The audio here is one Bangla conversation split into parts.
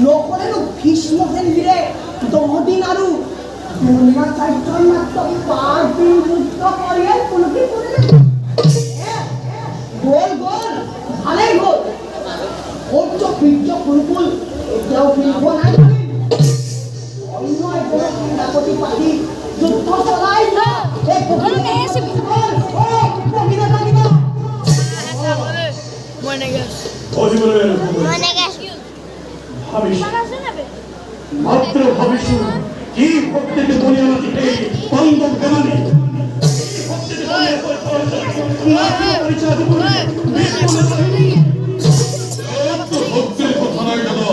নকলেনো ভীষ্ম হেনবিরে 10 দিন আৰু দুনিয়া চাইজন মাত্ৰ 5 দিন যুদ্ধ কৰিয়ে কোনকি কৰিলে গোল গোল ভালে গোল অর্চ বীর্য কুলকুল এটাও ফিরব নাই অন্য একজন সেনাপতি পাতি যুদ্ধ চলাই না এই কোথায় এসে মনে গেছে মাত্র ভবিষ্য কি প্রত্যেকে দুনিয়া থেকে পাণ্ডব গমানে ভক্তের কথা নাই দাদা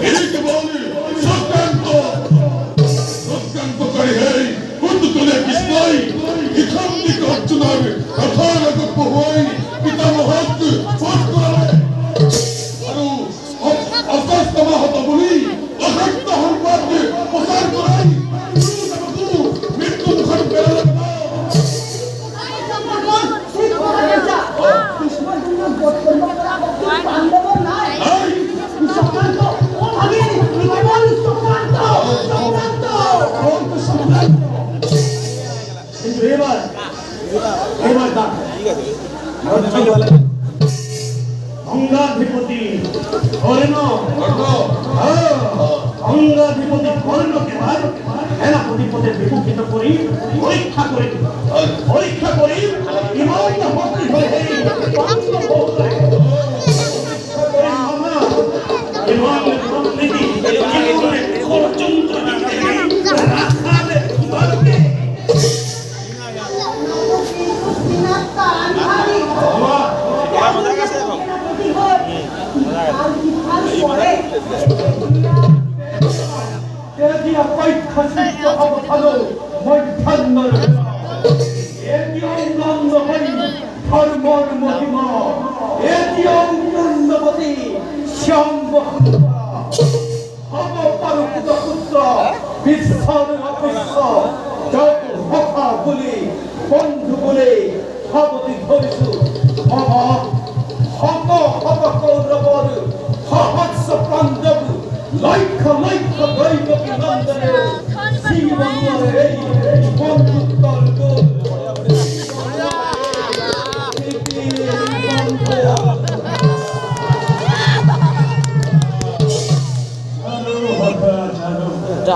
এদিকে বলি সত্যান্তকারী হেই কুন্দ তুলে কৃষ্ণাই ইখান দিকে অর্চনার কথা রাগপ হই পিতামহত্ব পথ করাবে আৰু অস্তাস্তমা হত বলি অসত্য সম্পদ প্রচার করাই মৃত্যু মুখত বেড়ালে অঙ্গাধিপতি কর্ণ অঙ্গাধিপতি কর্ণকে সেনাপতি পদে বিমুখিত করি পরীক্ষা করি বন্ধু বলে ভাবতি ধরিছু হত হত কৌরবর সহস্র পাণ্ডব লক্ষ লক্ষ দৈবকী নন্দনে জীবনের এই বন্ধুত্বর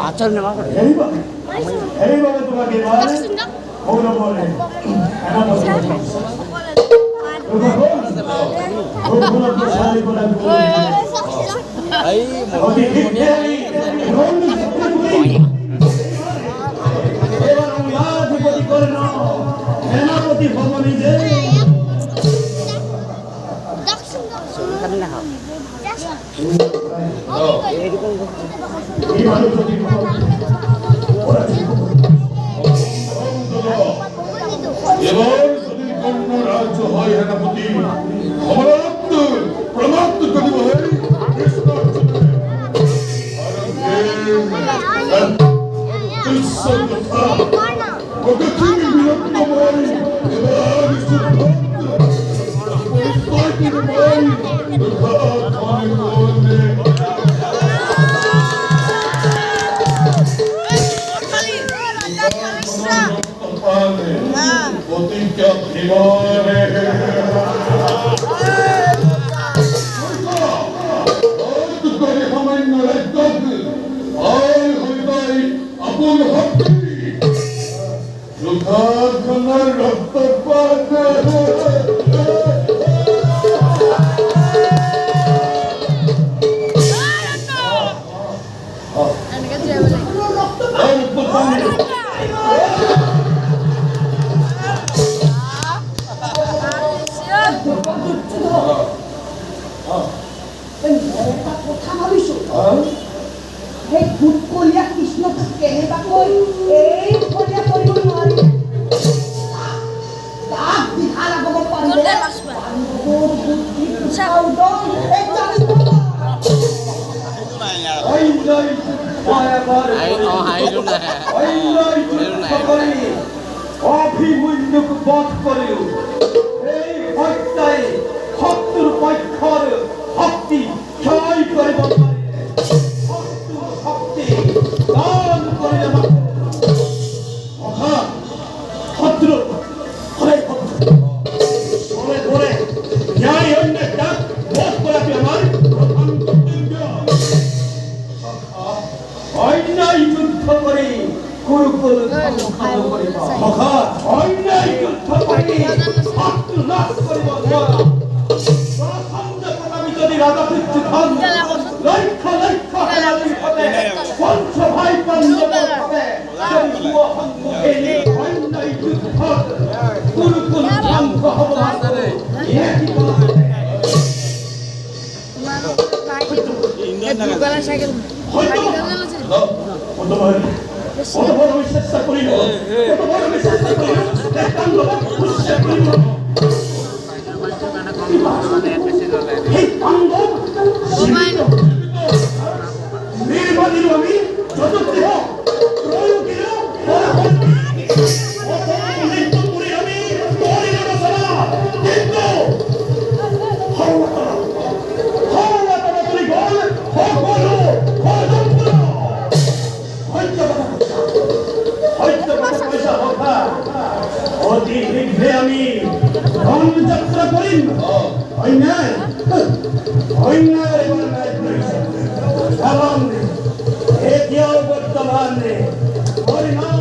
আচার নেওয়া এইভাবে তোমাকে কৌরবরে সেনাপতি ভবনে যে এবার যদি কর্ণ রাজ্য হয় সেনাপতি অমরত্ব প্রমাত্ম করিব অভিমন্যুক বধ করিল এই হত্যায় শত্রুর পক্ষর শক্তি ক্ষয় করিব শত্রুর শক্তি দান করিলে মাত্র মহা শত্রু হরে ধরে ধরে ন্যায় অন্যের ডাক বোধ করাতে আমার প্রধান কর্তব্য। অন্যায় যুদ্ধ করে কুরুকুল ধ্বংস করিব মহা অন্যায় যুদ্ধ করে শত্রু নাশ করিব যদি রাজা পিতৃ ধন লক্ষ লক্ষ হেলালি হবে পঞ্চ ভাই পঞ্চম হবে যদি যুব সম্মুখে অন্যায় যুদ্ধ কুরুকুল ধ্বংস হব একই কথা কত বড় আমি চেষ্টা করিল কত বড় আমি চেষ্টা করিল এই পাণ্ডব নির্বাচিত আমি চতুর্থ ত্রয়োগির মৃত্যু করে আমি করিল রচনা কিন্তু অতি শীঘ্রে আমি ধনযাত্রা করিম অন্যায় অন্যায় এবং এতিয়াও বর্তমানে হরিনাম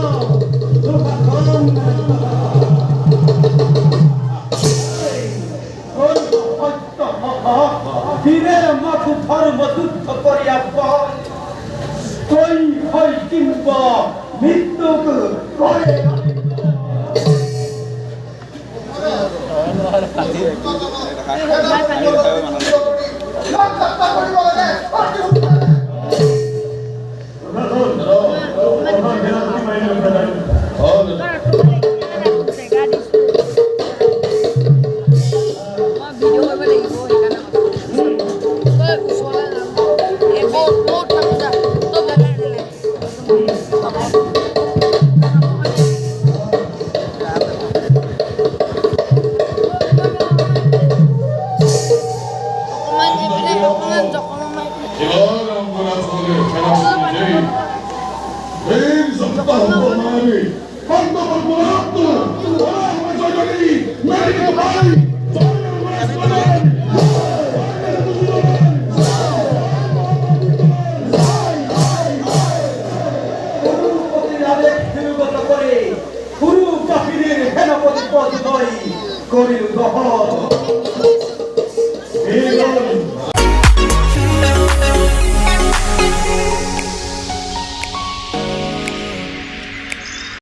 বীরের মাথু ধর্ম যুদ্ধ করিয়া তৈ হয় কিংবা মৃত্যুক করে করিল দহন